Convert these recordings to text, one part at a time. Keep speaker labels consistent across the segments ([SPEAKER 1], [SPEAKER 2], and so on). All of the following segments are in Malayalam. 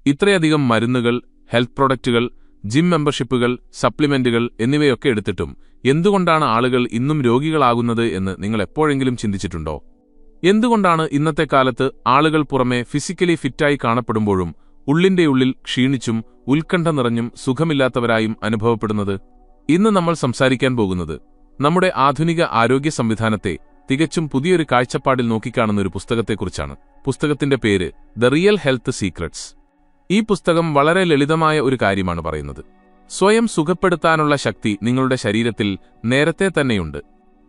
[SPEAKER 1] ഇത്രയധികം മരുന്നുകൾ, ഹെൽത്ത് പ്രൊഡക്റ്റുകൾ, ജിം മെമ്പർഷിപ്പുകൾ, സപ്ലിമെന്റുകൾ എന്നിവയൊക്കെ എടുത്തിട്ടും എന്തുകൊണ്ടാണ് ആളുകൾ ഇന്നും രോഗികളാകുന്നത് എന്ന് നിങ്ങൾ എപ്പോഴെങ്കിലും ചിന്തിച്ചിട്ടുണ്ടോ? എന്തുകൊണ്ടാണ് ഇന്നത്തെ കാലത്ത് ആളുകൾ പുറമെ ഫിസിക്കലി ഫിറ്റായി കാണപ്പെടുമ്പോഴും ഉള്ളിന്റെ ഉള്ളിൽ ക്ഷീണിച്ചും ഉത്കണ്ഠ നിറഞ്ഞും സുഖമില്ലാത്തവരായും അനുഭവപ്പെടുന്നത്? ഇന്ന് നമ്മൾ സംസാരിക്കാൻ പോകുന്നത് നമ്മുടെ ആധുനിക ആരോഗ്യ സംവിധാനത്തെ തികച്ചും പുതിയൊരു കാഴ്ചപ്പാടിൽ നോക്കിക്കാണുന്ന ഒരു പുസ്തകത്തെക്കുറിച്ചാണ്. പുസ്തകത്തിന്റെ പേര് ദ റിയൽ ഹെൽത്ത് സീക്രട്സ്. ഈ പുസ്തകം വളരെ ലളിതമായ ഒരു കാര്യമാണ് പറയുന്നത്. സ്വയം സുഖപ്പെടുത്താനുള്ള ശക്തി നിങ്ങളുടെ ശരീരത്തിൽ നേരത്തെ തന്നെയുണ്ട്.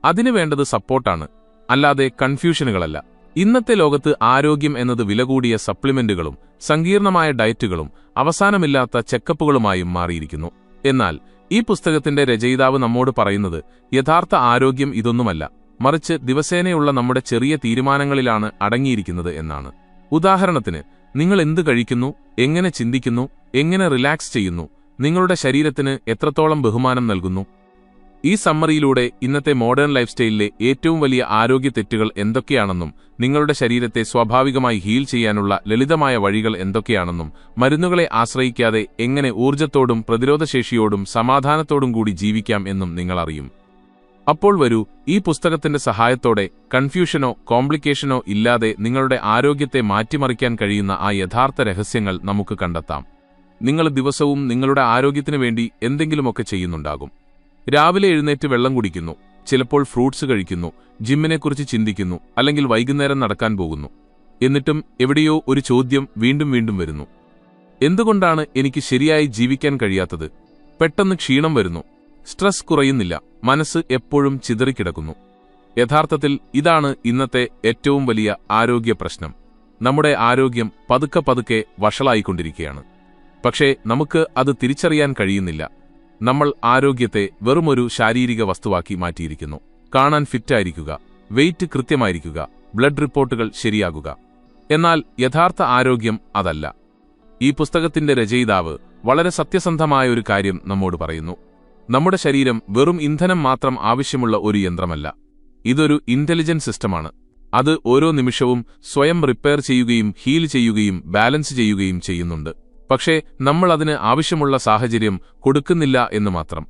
[SPEAKER 1] അതിനു വേണ്ടത് സപ്പോർട്ടാണ്, അല്ലാതെ കൺഫ്യൂഷനുകളല്ല. ഇന്നത്തെ ലോകത്ത് ആരോഗ്യം എന്നത് വിലകൂടിയ സപ്ലിമെന്റുകളും സങ്കീർണമായ ഡയറ്റുകളും അവസാനമില്ലാത്ത ചെക്കപ്പുകളുമായും മാറിയിരിക്കുന്നു. എന്നാൽ ഈ പുസ്തകത്തിന്റെ രചയിതാവ് നമ്മോട് പറയുന്നത് യഥാർത്ഥ ആരോഗ്യം ഇതൊന്നുമല്ല, മറിച്ച് ദിവസേനയുള്ള നമ്മുടെ ചെറിയ തീരുമാനങ്ങളിലാണ് അടങ്ങിയിരിക്കുന്നത് എന്നാണ്. ഉദാഹരണത്തിന്, നിങ്ങൾ എന്ത് കഴിക്കുന്നു, എങ്ങനെ ചിന്തിക്കുന്നു, എങ്ങനെ റിലാക്സ് ചെയ്യുന്നു, നിങ്ങളുടെ ശരീരത്തിന് എത്രത്തോളം ബഹുമാനം നൽകുന്നു. ഈ സമ്മറിയിലൂടെ ഇന്നത്തെ മോഡേൺ ലൈഫ് സ്റ്റൈലിലെ ഏറ്റവും വലിയ ആരോഗ്യ തെറ്റുകൾ എന്തൊക്കെയാണെന്നും നിങ്ങളുടെ ശരീരത്തെ സ്വാഭാവികമായി ഹീൽ ചെയ്യാനുള്ള ലളിതമായ വഴികൾ എന്തൊക്കെയാണെന്നും മരുന്നുകളെ ആശ്രയിക്കാതെ എങ്ങനെ ഊർജ്ജത്തോടും പ്രതിരോധശേഷിയോടും സമാധാനത്തോടും കൂടി ജീവിക്കാം എന്നും നിങ്ങൾ അറിയും. അപ്പോൾ വരൂ, ഈ പുസ്തകത്തിന്റെ സഹായത്തോടെ കൺഫ്യൂഷനോ കോംപ്ലിക്കേഷനോ ഇല്ലാതെ നിങ്ങളുടെ ആരോഗ്യത്തെ മാറ്റിമറിക്കാൻ കഴിയുന്ന ആ യഥാർത്ഥ രഹസ്യങ്ങൾ നമുക്ക് കണ്ടെത്താം. നിങ്ങൾ ദിവസവും നിങ്ങളുടെ ആരോഗ്യത്തിനു വേണ്ടി എന്തെങ്കിലുമൊക്കെ ചെയ്യുന്നുണ്ടാകും. രാവിലെ എഴുന്നേറ്റ് വെള്ളം കുടിക്കുന്നു, ചിലപ്പോൾ ഫ്രൂട്ട്സ് കഴിക്കുന്നു, ജിമ്മിനെക്കുറിച്ച് ചിന്തിക്കുന്നു, അല്ലെങ്കിൽ വൈകുന്നേരം നടക്കാൻ പോകുന്നു. എന്നിട്ടും എവിടെയോ ഒരു ചോദ്യം വീണ്ടും വീണ്ടും വരുന്നു: എന്തുകൊണ്ടാണ് എനിക്ക് ശരിയായി ജീവിക്കാൻ കഴിയാത്തത്? പെട്ടെന്ന് ക്ഷീണം വരുന്നു, സ്ട്രെസ് കുറയുന്നില്ല, മനസ്സ് എപ്പോഴും ചിതറിക്കിടക്കുന്നു. യഥാർത്ഥത്തിൽ ഇതാണ് ഇന്നത്തെ ഏറ്റവും വലിയ ആരോഗ്യ പ്രശ്നം. നമ്മുടെ ആരോഗ്യം പതുക്കെ പതുക്കെ വഷളായിക്കൊണ്ടിരിക്കുകയാണ്. പക്ഷേ നമുക്ക് അത് തിരിച്ചറിയാൻ കഴിയുന്നില്ല. നമ്മൾ ആരോഗ്യത്തെ വെറുമൊരു ശാരീരിക വസ്തുവാക്കി മാറ്റിയിരിക്കുന്നു. കാണാൻ ഫിറ്റായിരിക്കുക, വെയിറ്റ് കൃത്യമായിരിക്കുക, ബ്ലഡ് റിപ്പോർട്ടുകൾ ശരിയാകുക. എന്നാൽ യഥാർത്ഥ ആരോഗ്യം അതല്ല. ഈ പുസ്തകത്തിന്റെ രചയിതാവ് വളരെ സത്യസന്ധമായ ഒരു കാര്യം നമ്മോട് പറയുന്നു. നമ്മുടെ ശരീരം വെറും ഇന്ധനം മാത്രം ആവശ്യമുള്ള ഒരു യന്ത്രമല്ല. ഇതൊരു ഇന്റലിജന്റ് സിസ്റ്റമാണ്. അത് ഓരോ നിമിഷവും സ്വയം റിപ്പയർ ചെയ്യുകയും ഹീൽ ചെയ്യുകയും ബാലൻസ് ചെയ്യുകയും ചെയ്യുന്നുണ്ട്. പക്ഷേ നമ്മൾ അതിന് ആവശ്യമുള്ള സാഹചര്യം കൊടുക്കുന്നില്ല എന്ന് മാത്രം.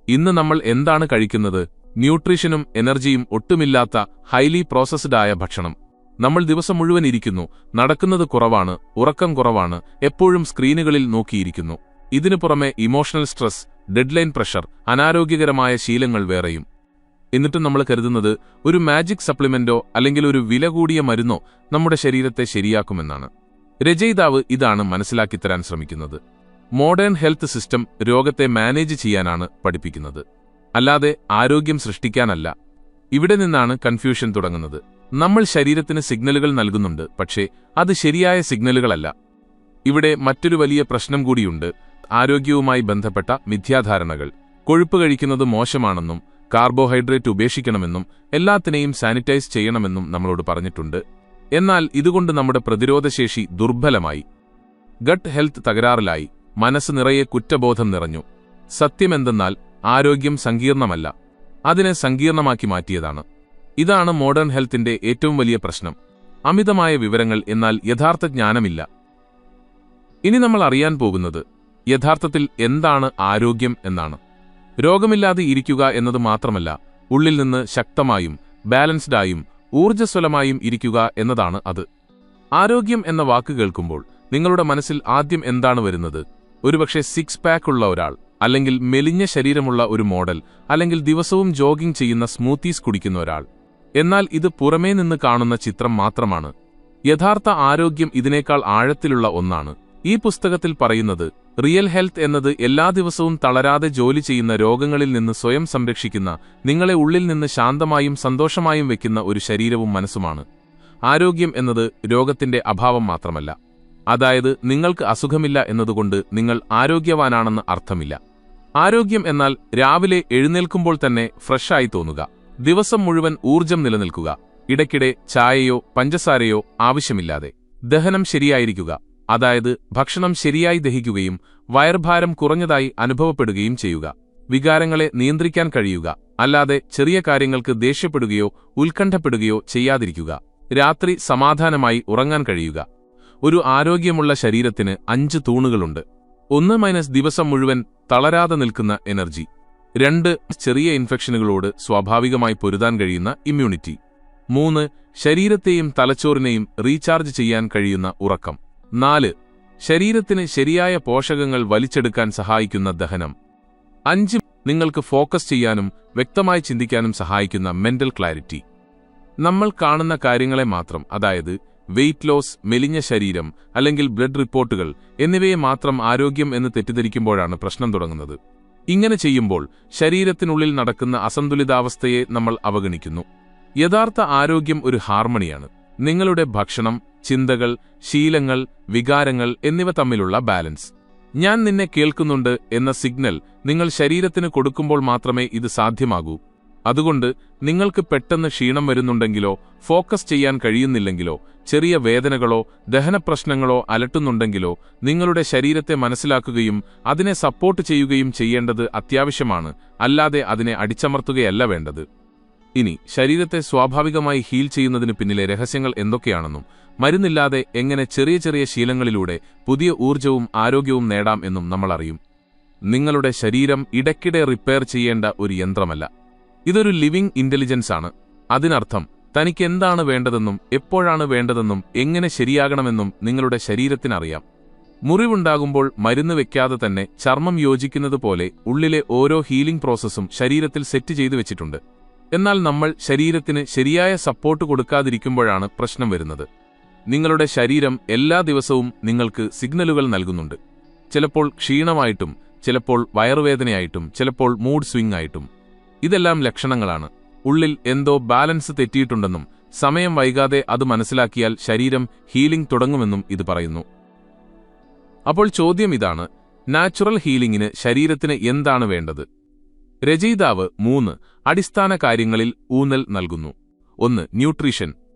[SPEAKER 1] ഇന്ന് നമ്മൾ എന്താണ് കഴിക്കുന്നത്? ന്യൂട്രീഷനും എനർജിയും ഒട്ടുമില്ലാത്ത ഹൈലി പ്രോസസ്ഡ് ആയ ഭക്ഷണം. നമ്മൾ ദിവസം മുഴുവൻ ഇരിക്കുന്നു, നടക്കുന്നത് കുറവാണ്, ഉറക്കം കുറവാണ്, എപ്പോഴും സ്ക്രീനുകളിൽ നോക്കിയിരിക്കുന്നു. ഇതിനു പുറമെ ഇമോഷണൽ സ്ട്രെസ്, ഡെഡ്ലൈൻ പ്രഷർ, അനാരോഗ്യകരമായ ശീലങ്ങൾ വേറെയും. എന്നിട്ടും നമ്മൾ കരുതുന്നത് ഒരു മാജിക് സപ്ലിമെന്റോ അല്ലെങ്കിൽ ഒരു വില കൂടിയ മരുന്നോ നമ്മുടെ ശരീരത്തെ ശരിയാക്കുമെന്നാണ്. രചയിതാവ് ഇതാണ് മനസ്സിലാക്കിത്തരാൻ ശ്രമിക്കുന്നത്. മോഡേൺ ഹെൽത്ത് സിസ്റ്റം രോഗത്തെ മാനേജ് ചെയ്യാനാണ് പഠിപ്പിക്കുന്നത്, അല്ലാതെ ആരോഗ്യം സൃഷ്ടിക്കാനല്ല. ഇവിടെ നിന്നാണ് കൺഫ്യൂഷൻ തുടങ്ങുന്നത്. നമ്മൾ ശരീരത്തിന് സിഗ്നലുകൾ നൽകുന്നുണ്ട്, പക്ഷേ അത് ശരിയായ സിഗ്നലുകളല്ല. ഇവിടെ മറ്റൊരു വലിയ പ്രശ്നം കൂടിയുണ്ട്: ആരോഗ്യവുമായി ബന്ധപ്പെട്ട മിഥ്യാധാരണകൾ. കൊഴുപ്പ് കഴിക്കുന്നത് മോശമാണെന്നും കാർബോഹൈഡ്രേറ്റ് ഉപേക്ഷിക്കണമെന്നും എല്ലാത്തിനെയും സാനിറ്റൈസ് ചെയ്യണമെന്നും നമ്മളോട് പറഞ്ഞിട്ടുണ്ട്. എന്നാൽ ഇതുകൊണ്ട് നമ്മുടെ പ്രതിരോധശേഷി ദുർബലമായി, ഗട്ട് ഹെൽത്ത് തകരാറിലായി, മനസ്സ് നിറയെ കുറ്റബോധം നിറഞ്ഞു. സത്യമെന്തെന്നാൽ ആരോഗ്യം സങ്കീർണമല്ല, അതിനെ സങ്കീർണമാക്കി മാറ്റിയതാണ്. ഇതാണ് മോഡേൺ ഹെൽത്തിന്റെ ഏറ്റവും വലിയ പ്രശ്നം: അമിതമായ വിവരങ്ങൾ, എന്നാൽ യഥാർത്ഥ ജ്ഞാനമില്ല. ഇനി നമ്മൾ അറിയാൻ പോകുന്നത് യഥാർത്ഥത്തിൽ എന്താണ് ആരോഗ്യം എന്നാണ്. രോഗമില്ലാതെ ഇരിക്കുക എന്നത് മാത്രമല്ല, ഉള്ളിൽ നിന്ന് ശക്തമായും ബാലൻസ്ഡായും ഊർജ്ജസ്വലമായും ഇരിക്കുക എന്നതാണ് അത്. ആരോഗ്യം എന്ന വാക്ക് കേൾക്കുമ്പോൾ നിങ്ങളുടെ മനസ്സിൽ ആദ്യം എന്താണ് വരുന്നത്? ഒരുപക്ഷെ സിക്സ് പാക്ക് ഉള്ള ഒരാൾ, അല്ലെങ്കിൽ മെലിഞ്ഞ ശരീരമുള്ള ഒരു മോഡൽ, അല്ലെങ്കിൽ ദിവസവും ജോഗിംഗ് ചെയ്യുന്ന സ്മൂത്തീസ് കുടിക്കുന്ന ഒരാൾ. എന്നാൽ ഇത് പുറമേ നിന്ന് കാണുന്ന ചിത്രം മാത്രമാണ്. യഥാർത്ഥ ആരോഗ്യം ഇതിനേക്കാൾ ആഴത്തിലുള്ള ഒന്നാണ്. ഈ പുസ്തകത്തിൽ പറയുന്നത് റിയൽ ഹെൽത്ത് എന്നത് എല്ലാ ദിവസവും തളരാതെ ജോലി ചെയ്യുന്ന, രോഗങ്ങളിൽ നിന്ന് സ്വയം സംരക്ഷിക്കുന്ന, നിങ്ങളെ ഉള്ളിൽ നിന്ന് ശാന്തമായും സന്തോഷമായും വെക്കുന്ന ഒരു ശരീരവും മനസ്സുമാണ്. ആരോഗ്യം എന്നത് രോഗത്തിന്റെ അഭാവം മാത്രമല്ല. അതായത് നിങ്ങൾക്ക് അസുഖമില്ല എന്നതുകൊണ്ട് നിങ്ങൾ ആരോഗ്യവാനാണെന്ന് അർത്ഥമില്ല. ആരോഗ്യം എന്നാൽ രാവിലെ എഴുന്നേൽക്കുമ്പോൾ തന്നെ ഫ്രഷായി തോന്നുക, ദിവസം മുഴുവൻ ഊർജ്ജം നിലനിൽക്കുക, ഇടയ്ക്കിടെ ചായയോ പഞ്ചസാരയോ ആവശ്യമില്ലാതെ, ദഹനം ശരിയായിരിക്കുക, അതായത് ഭക്ഷണം ശരിയായി ദഹിക്കുകയും വയർഭാരം കുറഞ്ഞതായി അനുഭവപ്പെടുകയും ചെയ്യുക, വികാരങ്ങളെ നിയന്ത്രിക്കാൻ കഴിയുക, അല്ലാതെ ചെറിയ കാര്യങ്ങൾക്ക് ദേഷ്യപ്പെടുകയോ ഉത്കണ്ഠപ്പെടുകയോ ചെയ്യാതിരിക്കുക, രാത്രി സമാധാനമായി ഉറങ്ങാൻ കഴിയുക. ഒരു ആരോഗ്യമുള്ള ശരീരത്തിന് 5 തൂണുകളുണ്ട്. 1 - ദിവസം മുഴുവൻ തളരാതെ നിൽക്കുന്ന എനർജി. 2 ചെറിയ ഇൻഫെക്ഷനുകളോട് സ്വാഭാവികമായി പൊരുതാൻ കഴിയുന്ന ഇമ്മ്യൂണിറ്റി. 3 ശരീരത്തെയും തലച്ചോറിനെയും റീചാർജ് ചെയ്യാൻ കഴിയുന്ന ഉറക്കം. 4 ശരീരത്തിന് ശരിയായ പോഷകങ്ങൾ വലിച്ചെടുക്കാൻ സഹായിക്കുന്ന ദഹനം. 5 നിങ്ങൾക്ക് ഫോക്കസ് ചെയ്യാനും വ്യക്തമായി ചിന്തിക്കാനും സഹായിക്കുന്ന മെന്റൽ ക്ലാരിറ്റി. നമ്മൾ കാണുന്ന കാര്യങ്ങളെ മാത്രം, അതായത് വെയ്റ്റ് ലോസ്, മെലിഞ്ഞ ശരീരം അല്ലെങ്കിൽ ബ്ലഡ് റിപ്പോർട്ടുകൾ എന്നിവയെ മാത്രം ആരോഗ്യം എന്ന് തെറ്റിദ്ധരിക്കുമ്പോഴാണ് പ്രശ്നം തുടങ്ങുന്നത്. ഇങ്ങനെ ചെയ്യുമ്പോൾ ശരീരത്തിനുള്ളിൽ നടക്കുന്ന അസന്തുലിതാവസ്ഥയെ നമ്മൾ അവഗണിക്കുന്നു. യഥാർത്ഥ ആരോഗ്യം ഒരു ഹാർമണിയാണ്. നിങ്ങളുടെ ഭക്ഷണം, ചിന്തകൾ, ശീലങ്ങൾ, വികാരങ്ങൾ എന്നിവ തമ്മിലുള്ള ബാലൻസ്. ഞാൻ നിന്നെ കേൾക്കുന്നുണ്ട് എന്ന സിഗ്നൽ നിങ്ങൾ ശരീരത്തിന് കൊടുക്കുമ്പോൾ മാത്രമേ ഇത് സാധ്യമാകൂ. അതുകൊണ്ട് നിങ്ങൾക്ക് പെട്ടെന്ന് ക്ഷീണം വരുന്നുണ്ടെങ്കിലോ ഫോക്കസ് ചെയ്യാൻ കഴിയുന്നില്ലെങ്കിലോ ചെറിയ വേദനകളോ ദഹനപ്രശ്നങ്ങളോ അലട്ടുന്നുണ്ടെങ്കിലോ നിങ്ങളുടെ ശരീരത്തെ മനസ്സിലാക്കുകയും അതിനെ സപ്പോർട്ട് ചെയ്യുകയും ചെയ്യേണ്ടത് അത്യാവശ്യമാണ്, അല്ലാതെ അതിനെ അടിച്ചമർത്തുകയല്ല വേണ്ടത്. ഇനി ശരീരത്തെ സ്വാഭാവികമായി ഹീൽ ചെയ്യുന്നതിന് പിന്നിലെ രഹസ്യങ്ങൾ എന്തൊക്കെയാണെന്നും മരുന്നില്ലാതെ എങ്ങനെ ചെറിയ ചെറിയ ശീലങ്ങളിലൂടെ പുതിയ ഊർജവും ആരോഗ്യവും നേടാം എന്നും നമ്മൾ അറിയും. നിങ്ങളുടെ ശരീരം ഇടയ്ക്കിടെ റിപ്പയർ ചെയ്യേണ്ട ഒരു യന്ത്രമല്ല. ഇതൊരു ലിവിംഗ് ഇന്റലിജൻസ് ആണ്. അതിനർത്ഥം തനിക്ക് എന്താണ് വേണ്ടതെന്നും എപ്പോഴാണ് വേണ്ടതെന്നും എങ്ങനെ ശരിയാകണമെന്നും നിങ്ങളുടെ ശരീരത്തിനറിയാം. മുറിവുണ്ടാകുമ്പോൾ മരുന്ന് വെക്കാതെ തന്നെ ചർമ്മം യോജിക്കുന്നത് പോലെ ഉള്ളിലെ ഓരോ ഹീലിംഗ് പ്രോസസ്സും ശരീരത്തിൽ സെറ്റ് ചെയ്തു വെച്ചിട്ടുണ്ട്. എന്നാൽ നമ്മൾ ശരീരത്തിന് ശരിയായ സപ്പോർട്ട് കൊടുക്കാതിരിക്കുമ്പോഴാണ് പ്രശ്നം വരുന്നത്. നിങ്ങളുടെ ശരീരം എല്ലാ ദിവസവും നിങ്ങൾക്ക് സിഗ്നലുകൾ നൽകുന്നുണ്ട്. ചിലപ്പോൾ ക്ഷീണമായിട്ടും, ചിലപ്പോൾ വയറുവേദനയായിട്ടും, ചിലപ്പോൾ മൂഡ് സ്വിംഗ് ആയിട്ടും. ഇതെല്ലാം ലക്ഷണങ്ങളാണ്. ഉള്ളിൽ എന്തോ ബാലൻസ് തെറ്റിയിട്ടുണ്ടെന്നും സമയം വൈകാതെ അത് മനസ്സിലാക്കിയാൽ ശരീരം ഹീലിംഗ് തുടങ്ങുമെന്നും ഇത് പറയുന്നു. അപ്പോൾ ചോദ്യം ഇതാണ്: നാച്ചുറൽ ഹീലിംഗിന് ശരീരത്തിന് എന്താണ് വേണ്ടത്? രചയിതാവ് 3 അടിസ്ഥാന കാര്യങ്ങളിൽ ഊന്നൽ നൽകുന്നു. 1 ന്യൂട്രീഷൻ.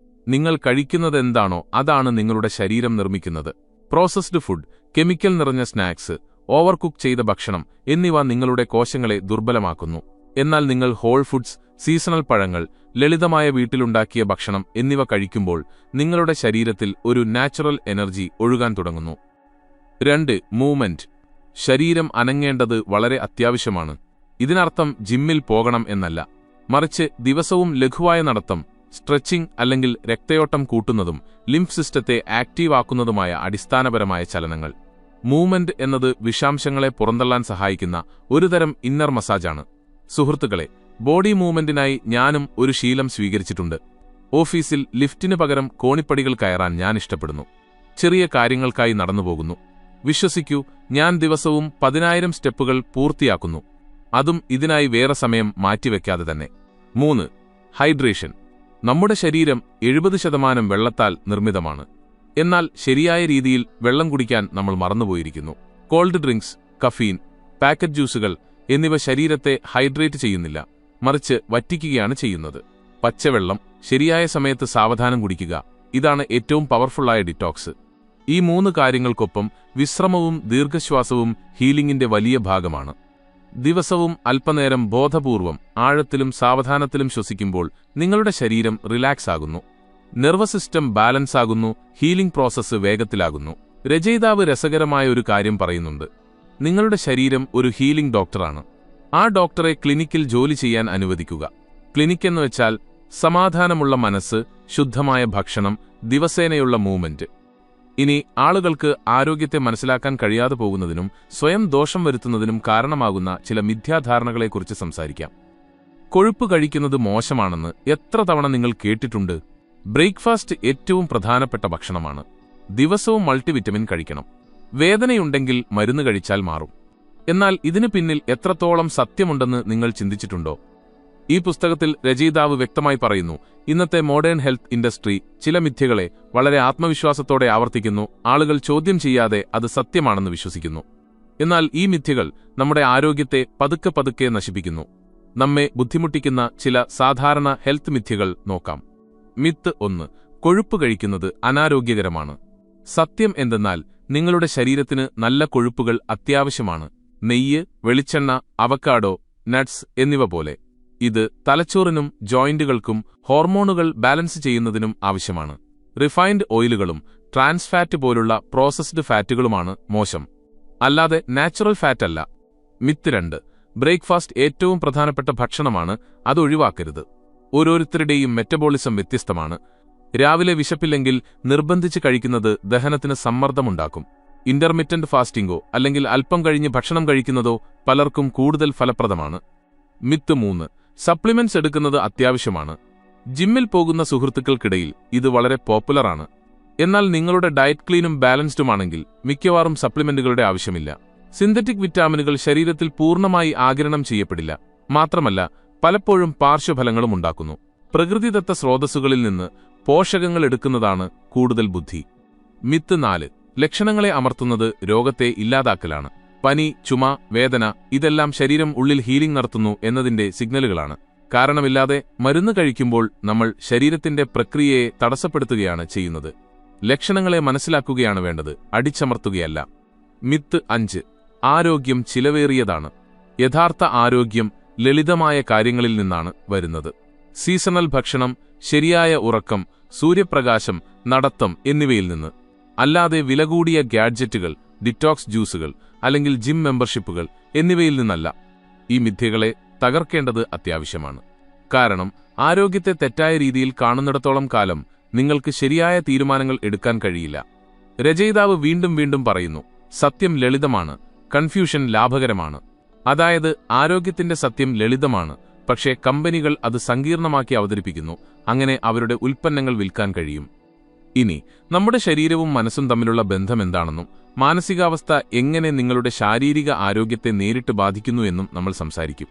[SPEAKER 1] നിങ്ങൾ കഴിക്കുന്നതെന്താണോ അതാണ് നിങ്ങളുടെ ശരീരം നിർമ്മിക്കുന്നത്. പ്രോസസ്ഡ് ഫുഡ്, കെമിക്കൽ നിറഞ്ഞ സ്നാക്സ്, ഓവർകുക്ക് ചെയ്ത ഭക്ഷണം എന്നിവ നിങ്ങളുടെ കോശങ്ങളെ ദുർബലമാക്കുന്നു. എന്നാൽ നിങ്ങൾ ഹോൾ ഫുഡ്സ്, സീസണൽ പഴങ്ങൾ, ലളിതമായ വീട്ടിലുണ്ടാക്കിയ ഭക്ഷണം എന്നിവ കഴിക്കുമ്പോൾ നിങ്ങളുടെ ശരീരത്തിൽ ഒരു നാച്ചുറൽ എനർജി ഒഴുകാൻ തുടങ്ങുന്നു. 2 മൂവ്മെന്റ്. ശരീരം അനങ്ങേണ്ടത് വളരെ അത്യാവശ്യമാണ്. ഇതിനർത്ഥം ജിമ്മിൽ പോകണം എന്നല്ല, മറിച്ച് ദിവസവും ലഘുവായ നടത്തം, സ്ട്രെച്ചിംഗ് അല്ലെങ്കിൽ രക്തയോട്ടം കൂട്ടുന്നതും ലിംഫ് സിസ്റ്റത്തെ ആക്റ്റീവ് ആക്കുന്നതുമായ അടിസ്ഥാനപരമായ ചലനങ്ങൾ. മൂവ്മെന്റ് എന്നത് വിഷാംശങ്ങളെ പുറന്തള്ളാൻ സഹായിക്കുന്ന ഒരുതരം ഇന്നർ മസാജാണ്. സുഹൃത്തുക്കളെ, ബോഡി മൂവ്മെന്റിനായി ഞാനും ഒരു ശീലം സ്വീകരിച്ചിട്ടുണ്ട്. ഓഫീസിൽ ലിഫ്റ്റിന് പകരം കോണിപ്പടികൾ കയറാൻ ഞാൻ ഇഷ്ടപ്പെടുന്നു. ചെറിയ കാര്യങ്ങൾക്കായി നടന്നുപോകുന്നു. വിശ്വസിക്കൂ, ഞാൻ ദിവസവും 10,000 സ്റ്റെപ്പുകൾ പൂർത്തിയാക്കുന്നു. അതും ഇതിനായി വേറെ സമയം മാറ്റിവെക്കാതെ തന്നെ. 3 ഹൈഡ്രേഷൻ. നമ്മുടെ ശരീരം 70% വെള്ളത്താൽ നിർമ്മിതമാണ്. എന്നാൽ ശരിയായ രീതിയിൽ വെള്ളം കുടിക്കാൻ നമ്മൾ മറന്നുപോയിരിക്കുന്നു. കോൾഡ് ഡ്രിങ്ക്സ്, കഫീൻ, പാക്കറ്റ് ജ്യൂസുകൾ എന്നിവ ശരീരത്തെ ഹൈഡ്രേറ്റ് ചെയ്യുന്നില്ല, മറിച്ച് വറ്റിക്കുകയാണ് ചെയ്യുന്നത്. പച്ചവെള്ളം, ശരിയായ സമയത്ത് സാവധാനം കുടിക്കുക, ഇതാണ് ഏറ്റവും പവർഫുള്ളായ ഡിറ്റോക്സ്. ഈ 3 കാര്യങ്ങൾക്കൊപ്പം വിശ്രമവും ദീർഘശ്വാസവും ഹീലിംഗിന്റെ വലിയ ഭാഗമാണ്. ദിവസവും അല്പനേരം ബോധപൂർവം ആഴത്തിലും സാവധാനത്തിലും ശ്വസിക്കുമ്പോൾ നിങ്ങളുടെ ശരീരം റിലാക്സ് ആകുന്നു, നെർവസ് സിസ്റ്റം ബാലൻസ് ആകുന്നു, ഹീലിംഗ് പ്രോസസ്സ് വേഗത്തിലാകുന്നു. രചയിതാവ് രസകരമായ ഒരു കാര്യം പറയുന്നുണ്ട്. നിങ്ങളുടെ ശരീരം ഒരു ഹീലിംഗ് ഡോക്ടറാണ്. ആ ഡോക്ടറെ ക്ലിനിക്കിൽ ജോലി ചെയ്യാൻ അനുവദിക്കുക. ക്ലിനിക് എന്നുവെച്ചാൽ സമാധാനമുള്ള മനസ്സ്, ശുദ്ധമായ ഭക്ഷണം, ദിവസേനയുള്ള മൂവ്മെന്റ്. ഇനി ആളുകൾക്ക് ആരോഗ്യത്തെ മനസ്സിലാക്കാൻ കഴിയാതെ പോകുന്നതിനും സ്വയം ദോഷം വരുത്തുന്നതിനും കാരണമാകുന്ന ചില മിഥ്യാധാരണകളെക്കുറിച്ച് സംസാരിക്കാം. കൊഴുപ്പ് കഴിക്കുന്നത് മോശമാണെന്ന് എത്ര തവണ നിങ്ങൾ കേട്ടിട്ടുണ്ട്? ബ്രേക്ക്ഫാസ്റ്റ് ഏറ്റവും പ്രധാനപ്പെട്ട ഭക്ഷണമാണ്. ദിവസവും മൾട്ടിവിറ്റമിൻ കഴിക്കണം. വേദനയുണ്ടെങ്കിൽ മരുന്ന് കഴിച്ചാൽ മാറും. എന്നാൽ ഇതിനു പിന്നിൽ എത്രത്തോളം സത്യമുണ്ടെന്ന് നിങ്ങൾ ചിന്തിച്ചിട്ടുണ്ടോ? ഈ പുസ്തകത്തിൽ രചയിതാവ് വ്യക്തമായി പറയുന്നു, ഇന്നത്തെ മോഡേൺ ഹെൽത്ത് ഇൻഡസ്ട്രി ചില മിഥ്യകളെ വളരെ ആത്മവിശ്വാസത്തോടെ ആവർത്തിക്കുന്നു. ആളുകൾ ചോദ്യം ചെയ്യാതെ അത് സത്യമാണെന്ന് വിശ്വസിക്കുന്നു. എന്നാൽ ഈ മിഥ്യകൾ നമ്മുടെ ആരോഗ്യത്തെ പതുക്കെ പതുക്കെ നശിപ്പിക്കുന്നു. നമ്മെ ബുദ്ധിമുട്ടിക്കുന്ന ചില സാധാരണ ഹെൽത്ത് മിഥ്യകൾ നോക്കാം. മിത്ത് 1: കൊഴുപ്പ് കഴിക്കുന്നത് അനാരോഗ്യകരമാണ്. സത്യം എന്തെന്നാൽ നിങ്ങളുടെ ശരീരത്തിന് നല്ല കൊഴുപ്പുകൾ അത്യാവശ്യമാണ്. നെയ്യ്, വെളിച്ചെണ്ണ, അവക്കാഡോ, നട്ട്സ് എന്നിവ പോലെ. ഇത് തലച്ചോറിനും ജോയിന്റുകൾക്കും ഹോർമോണുകൾ ബാലൻസ് ചെയ്യുന്നതിനും ആവശ്യമാണ്. റിഫൈൻഡ് ഓയിലുകളും ട്രാൻസ് ഫാറ്റ് പോലുള്ള പ്രോസസ്ഡ് ഫാറ്റുകളുമാണ് മോശം, അല്ലാതെ നാച്ചുറൽ ഫാറ്റ് അല്ല. മിത്ത് 2. ബ്രേക്ക്ഫാസ്റ്റ് ഏറ്റവും പ്രധാനപ്പെട്ട ഭക്ഷണമാണ്, അത് ഒഴിവാക്കരുത്. ഓരോരുത്തരുടെയും മെറ്റബോളിസം വ്യത്യസ്തമാണ്. രാവിലെ വിശപ്പില്ലെങ്കിൽ നിർബന്ധിച്ച് കഴിക്കുന്നത് ദഹനത്തിന് സമ്മർദ്ദമുണ്ടാക്കും. ഇന്റർമിറ്റന്റ് ഫാസ്റ്റിംഗോ അല്ലെങ്കിൽ അല്പം കഴിഞ്ഞ് ഭക്ഷണം കഴിക്കുന്നതോ പലർക്കും കൂടുതൽ ഫലപ്രദമാണ്. മിത്ത് 3. സപ്ലിമെന്റ്സ് എടുക്കുന്നത് അത്യാവശ്യമാണ്. ജിമ്മിൽ പോകുന്ന സുഹൃത്തുക്കൾക്കിടയിൽ ഇത് വളരെ പോപ്പുലറാണ്. എന്നാൽ നിങ്ങളുടെ ഡയറ്റ് ക്ലീനും ബാലൻസ്ഡുമാണെങ്കിൽ മിക്കവാറും സപ്ലിമെന്റുകളുടെ ആവശ്യമില്ല. സിന്തറ്റിക് വിറ്റാമിനുകൾ ശരീരത്തിൽ പൂർണ്ണമായി ആഗിരണം ചെയ്യപ്പെടില്ല, മാത്രമല്ല പലപ്പോഴും പാർശ്വഫലങ്ങളും ഉണ്ടാക്കുന്നു. പ്രകൃതിദത്ത സ്രോതസ്സുകളിൽ നിന്ന് പോഷകങ്ങൾ എടുക്കുന്നതാണ് കൂടുതൽ ബുദ്ധി. മിത്ത് 4. ലക്ഷണങ്ങളെ അമർത്തുന്നത് രോഗത്തെ ഇല്ലാതാക്കലാണ്. പനി, ചുമ, വേദന ഇതെല്ലാം ശരീരം ഉള്ളിൽ ഹീലിംഗ് നടത്തുന്നു എന്നതിന്റെ സിഗ്നലുകളാണ്. കാരണമില്ലാതെ മരുന്ന് കഴിക്കുമ്പോൾ നമ്മൾ ശരീരത്തിന്റെ പ്രക്രിയയെ തടസ്സപ്പെടുത്തുകയാണ് ചെയ്യുന്നത്. ലക്ഷണങ്ങളെ മനസ്സിലാക്കുകയാണ് വേണ്ടത്, അടിച്ചമർത്തുകയല്ല. മിത്ത് 5. ആരോഗ്യം ചിലവേറിയതാണ്. യഥാർത്ഥ ആരോഗ്യം ലളിതമായ കാര്യങ്ങളിൽ നിന്നാണ് വരുന്നത്. സീസണൽ ഭക്ഷണം, ശരിയായ ഉറക്കം, സൂര്യപ്രകാശം, നടത്തം എന്നിവയിൽ നിന്ന്. അല്ലാതെ വിലകൂടിയ ഗാഡ്ജറ്റുകൾ, ഡിറ്റോക്സ് ജ്യൂസുകൾ അല്ലെങ്കിൽ ജിം മെമ്പർഷിപ്പുകൾ എന്നിവയിൽ നിന്നല്ല. ഈ മിഥ്യകളെ തകർക്കേണ്ടത് അത്യാവശ്യമാണ്. കാരണം ആരോഗ്യത്തെ തെറ്റായ രീതിയിൽ കാണുന്നിടത്തോളം കാലം നിങ്ങൾക്ക് ശരിയായ തീരുമാനങ്ങൾ എടുക്കാൻ കഴിയില്ല. രചയിതാവ് വീണ്ടും വീണ്ടും പറയുന്നു, സത്യം ലളിതമാണ്, കൺഫ്യൂഷൻ ലാഭകരമാണ്. അതായത് ആരോഗ്യത്തിന്റെ സത്യം ലളിതമാണ്, പക്ഷേ കമ്പനികൾ അത് സങ്കീർണമാക്കി അവതരിപ്പിക്കുന്നു. അങ്ങനെ അവരുടെ ഉൽപ്പന്നങ്ങൾ വിൽക്കാൻ കഴിയും. ഇനി നമ്മുടെ ശരീരവും മനസ്സും തമ്മിലുള്ള ബന്ധം എന്താണെന്നും മാനസികാവസ്ഥ എങ്ങനെ നിങ്ങളുടെ ശാരീരിക ആരോഗ്യത്തെ നേരിട്ട് ബാധിക്കുന്നു എന്നും നമ്മൾ സംസാരിക്കും.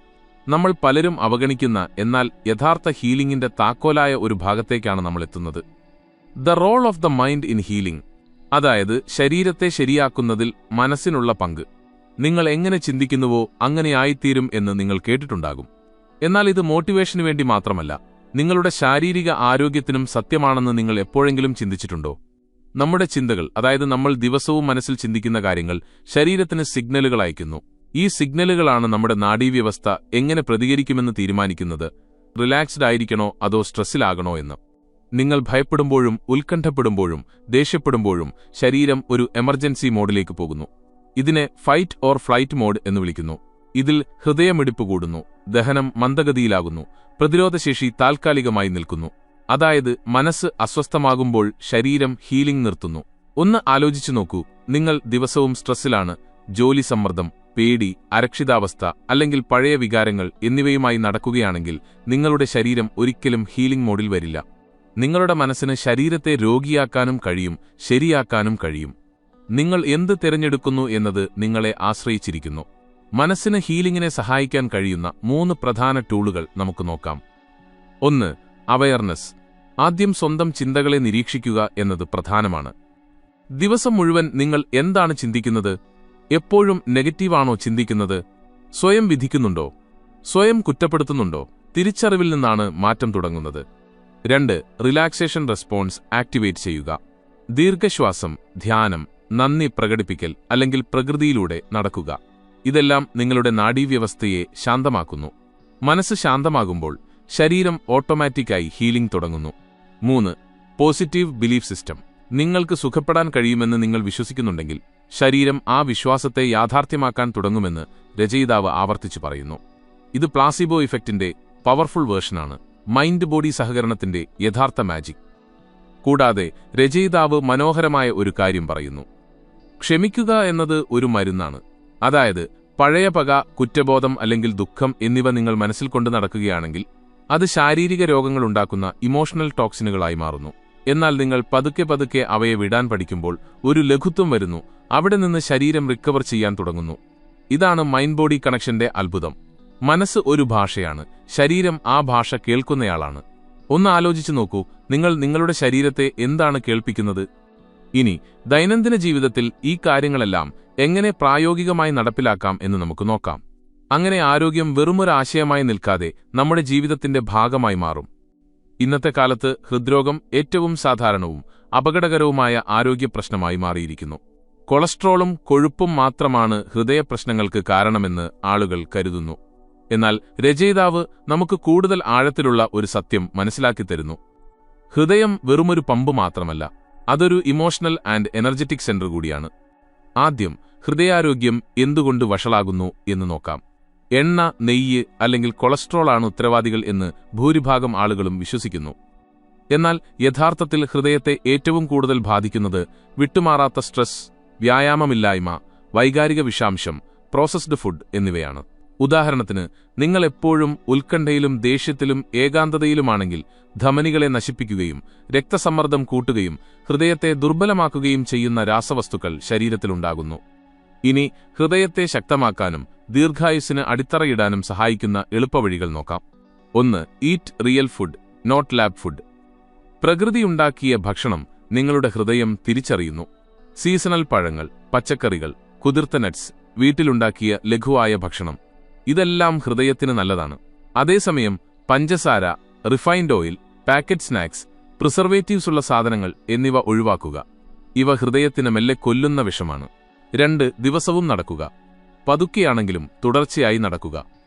[SPEAKER 1] നമ്മൾ പലരും അവഗണിക്കുന്ന എന്നാൽ യഥാർത്ഥ ഹീലിംഗിന്റെ താക്കോലായ ഒരു ഭാഗത്തേക്കാണ് നമ്മൾ എത്തുന്നത്. The role of the mind in healing, അതായത് ശരീരത്തെ ശരിയാക്കുന്നതിൽ മനസ്സിനുള്ള പങ്ക്. നിങ്ങൾ എങ്ങനെ ചിന്തിക്കുന്നുവോ അങ്ങനെയായിത്തീരും എന്ന് നിങ്ങൾ കേട്ടിട്ടുണ്ടാകും. എന്നാൽ ഇത് മോട്ടിവേഷനു വേണ്ടി മാത്രമല്ല, നിങ്ങളുടെ ശാരീരിക ആരോഗ്യത്തിനും സത്യമാണെന്ന് നിങ്ങൾ എപ്പോഴെങ്കിലും ചിന്തിച്ചിട്ടുണ്ടോ? നമ്മുടെ ചിന്തകൾ, അതായത് നമ്മൾ ദിവസവും മനസ്സിൽ ചിന്തിക്കുന്ന കാര്യങ്ങൾ ശരീരത്തിന് സിഗ്നലുകൾ അയക്കുന്നു. ഈ സിഗ്നലുകളാണ് നമ്മുടെ നാഡീവ്യവസ്ഥ എങ്ങനെ പ്രതികരിക്കുമെന്ന് തീരുമാനിക്കുന്നത്. റിലാക്സ്ഡ് ആയിരിക്കണോ അതോ സ്ട്രെസ്സിലാകണോ എന്ന്. നിങ്ങൾ ഭയപ്പെടുമ്പോഴും ഉത്കണ്ഠപ്പെടുമ്പോഴും ദേഷ്യപ്പെടുമ്പോഴും ശരീരം ഒരു എമർജൻസി മോഡിലേക്ക് പോകുന്നു. ഇതിനെ ഫൈറ്റ് ഓർ ഫ്ലൈറ്റ് മോഡ് എന്ന് വിളിക്കുന്നു. ഇതിൽ ഹൃദയമിടിപ്പ് കൂടുന്നു, ദഹനം മന്ദഗതിയിലാകുന്നു, പ്രതിരോധശേഷി താൽക്കാലികമായി നിൽക്കുന്നു. അതായത് മനസ്സ് അസ്വസ്ഥമാകുമ്പോൾ ശരീരം ഹീലിംഗ് നിർത്തുന്നു. ഒന്ന് ആലോചിച്ചു നോക്കൂ, നിങ്ങൾ ദിവസവും സ്ട്രെസ്സിലാണ്. ജോലി സമ്മർദ്ദം, പേടി, അരക്ഷിതാവസ്ഥ അല്ലെങ്കിൽ പഴയ വികാരങ്ങൾ എന്നിവയുമായി നടക്കുകയാണെങ്കിൽ നിങ്ങളുടെ ശരീരം ഒരിക്കലും ഹീലിംഗ് മോഡിൽ വരില്ല. നിങ്ങളുടെ മനസ്സിന് ശരീരത്തെ രോഗിയാക്കാനും കഴിയും, ശരിയാക്കാനും കഴിയും. നിങ്ങൾ എന്ത് തിരഞ്ഞെടുക്കുന്നു എന്നത് നിങ്ങളെ ആശ്രയിച്ചിരിക്കുന്നു. മനസ്സിന് ഹീലിംഗിനെ സഹായിക്കാൻ കഴിയുന്ന 3 പ്രധാന ടൂളുകൾ നമുക്ക് നോക്കാം. 1. അവയർനെസ്. ആദ്യം സ്വന്തം ചിന്തകളെ നിരീക്ഷിക്കുക എന്നത് പ്രധാനമാണ്. ദിവസം മുഴുവൻ നിങ്ങൾ എന്താണ് ചിന്തിക്കുന്നത്? എപ്പോഴും നെഗറ്റീവാണോ ചിന്തിക്കുന്നത്? സ്വയം വിധിക്കുന്നുണ്ടോ? സ്വയം കുറ്റപ്പെടുത്തുന്നുണ്ടോ? തിരിച്ചറിവിൽ നിന്നാണ് മാറ്റം തുടങ്ങുന്നത്. 2. റിലാക്സേഷൻ റെസ്പോൺസ് ആക്ടിവേറ്റ് ചെയ്യുക. ദീർഘശ്വാസം, ധ്യാനം, നന്ദി പ്രകടിപ്പിക്കൽ അല്ലെങ്കിൽ പ്രകൃതിയിലൂടെ നടക്കുക. ഇതെല്ലാം നിങ്ങളുടെ നാഡീവ്യവസ്ഥയെ ശാന്തമാക്കുന്നു. മനസ്സ് ശാന്തമാകുമ്പോൾ ശരീരം ഓട്ടോമാറ്റിക്കായി ഹീലിംഗ് തുടങ്ങുന്നു. 3. Positive belief system. നിങ്ങൾക്ക് സുഖപ്പെടാൻ കഴിയുമെന്ന് നിങ്ങൾ വിശ്വസിക്കുന്നുണ്ടെങ്കിൽ ശരീരം ആ വിശ്വാസത്തെ യാഥാർത്ഥ്യമാക്കാൻ തുടങ്ങുമെന്ന് രചയിതാവ് ആവർത്തിച്ചു പറയുന്നു. ഇത് പ്ലാസിബോ ഇഫക്റ്റിന്റെ പവർഫുൾ വേർഷനാണ്, മൈൻഡ് ബോഡി സഹകരണത്തിന്റെ യഥാർത്ഥ മാജിക്. കൂടാതെ രചയിതാവ് മനോഹരമായ ഒരു കാര്യം പറയുന്നു. ക്ഷമിക്കുക എന്നത് ഒരു മരുന്നാണ്. അതായത് പഴയ പക, കുറ്റബോധം അല്ലെങ്കിൽ ദുഃഖം എന്നിവ നിങ്ങൾ മനസ്സിൽ കൊണ്ട് നടക്കുകയാണെങ്കിൽ അത് ശാരീരിക രോഗങ്ങളുണ്ടാക്കുന്ന ഇമോഷണൽ ടോക്സിനുകളായി മാറുന്നു. എന്നാൽ നിങ്ങൾ പതുക്കെ പതുക്കെ അവയെ വിടാൻ പഠിക്കുമ്പോൾ ഒരു ലഘുത്വം വരുന്നു. അവിടെ നിന്ന് ശരീരം റിക്കവർ ചെയ്യാൻ തുടങ്ങുന്നു. ഇതാണ് മൈൻഡ് ബോഡി കണക്ഷന്റെ അത്ഭുതം. മനസ്സ് ഒരു ഭാഷയാണ്, ശരീരം ആ ഭാഷ കേൾക്കുന്നയാളാണ്. ഒന്ന് ആലോചിച്ചു നോക്കൂ, നിങ്ങൾ നിങ്ങളുടെ ശരീരത്തെ എന്താണ് കേൾപ്പിക്കുന്നത്? ഇനി ദൈനംദിന ജീവിതത്തിൽ ഈ കാര്യങ്ങളെല്ലാം എങ്ങനെ പ്രായോഗികമായി നടപ്പിലാക്കാം എന്ന് നമുക്ക് നോക്കാം. അങ്ങനെ ആരോഗ്യം വെറുമൊരാശയമായി നിൽക്കാതെ നമ്മുടെ ജീവിതത്തിന്റെ ഭാഗമായി മാറും. ഇന്നത്തെ കാലത്ത് ഹൃദ്രോഗം ഏറ്റവും സാധാരണവും അപകടകരവുമായ ആരോഗ്യ പ്രശ്നമായി മാറിയിരിക്കുന്നു. കൊളസ്ട്രോളും കൊഴുപ്പും മാത്രമാണ് ഹൃദയപ്രശ്നങ്ങൾക്ക് കാരണമെന്ന് ആളുകൾ കരുതുന്നു. എന്നാൽ രചയിതാവ് നമുക്ക് കൂടുതൽ ആഴത്തിലുള്ള ഒരു സത്യം മനസ്സിലാക്കിത്തരുന്നു. ഹൃദയം വെറുമൊരു പമ്പ് മാത്രമല്ല, അതൊരു ഇമോഷണൽ ആൻഡ് എനർജറ്റിക് സെന്റർ കൂടിയാണ്. ആദ്യം ഹൃദയാരോഗ്യം എന്തുകൊണ്ട് വഷളാകുന്നു എന്ന് നോക്കാം. എണ്ണ, നെയ്യ് അല്ലെങ്കിൽ കൊളസ്ട്രോൾ ആണ് ഉത്തരവാദികൾ എന്ന് ഭൂരിഭാഗം ആളുകളും വിശ്വസിക്കുന്നു. എന്നാൽ യഥാർത്ഥത്തിൽ ഹൃദയത്തെ ഏറ്റവും കൂടുതൽ ബാധിക്കുന്നത് വിട്ടുമാറാത്ത സ്ട്രെസ്, വ്യായാമമില്ലായ്മ, വൈകാരിക വിഷാംശം, പ്രോസസ്ഡ് ഫുഡ് എന്നിവയാണ്. ഉദാഹരണത്തിന്, നിങ്ങൾ എപ്പോഴും ഉത്കണ്ഠയിലും ദേഷ്യത്തിലും ഏകാന്തതയിലുമാണെങ്കിൽ ധമനികളെ നശിപ്പിക്കുകയും രക്തസമ്മർദ്ദം കൂട്ടുകയും ഹൃദയത്തെ ദുർബലമാക്കുകയും ചെയ്യുന്ന രാസവസ്തുക്കൾ ശരീരത്തിലുണ്ടാകുന്നു. ഇനി ഹൃദയത്തെ ശക്തമാക്കാനും ദീർഘായുസ്സിന് അടിത്തറയിടാനും സഹായിക്കുന്ന എളുപ്പവഴികൾ നോക്കാം. 1. Eat real food, not lab food. പ്രകൃതിയുണ്ടാക്കിയ ഭക്ഷണം നിങ്ങളുടെ ഹൃദയം തിരിച്ചറിയുന്നു. സീസണൽ പഴങ്ങൾ, പച്ചക്കറികൾ, കുതിർത്ത നട്ട്സ്, വീട്ടിലുണ്ടാക്കിയ ലഘുവായ ഭക്ഷണം, ഇതെല്ലാം ഹൃദയത്തിന് നല്ലതാണ്. അതേസമയം പഞ്ചസാര, refined oil, packet snacks, preservatives ഉള്ള സാധനങ്ങൾ എന്നിവ ഒഴിവാക്കുക. ഇവ ഹൃദയത്തിന് മെല്ലെ കൊല്ലുന്ന വിഷമാണ്. 2. ദിവസവും നടക്കുക. പതുക്കെയാണെങ്കിലും തുടർച്ചയായി നടക്കുക.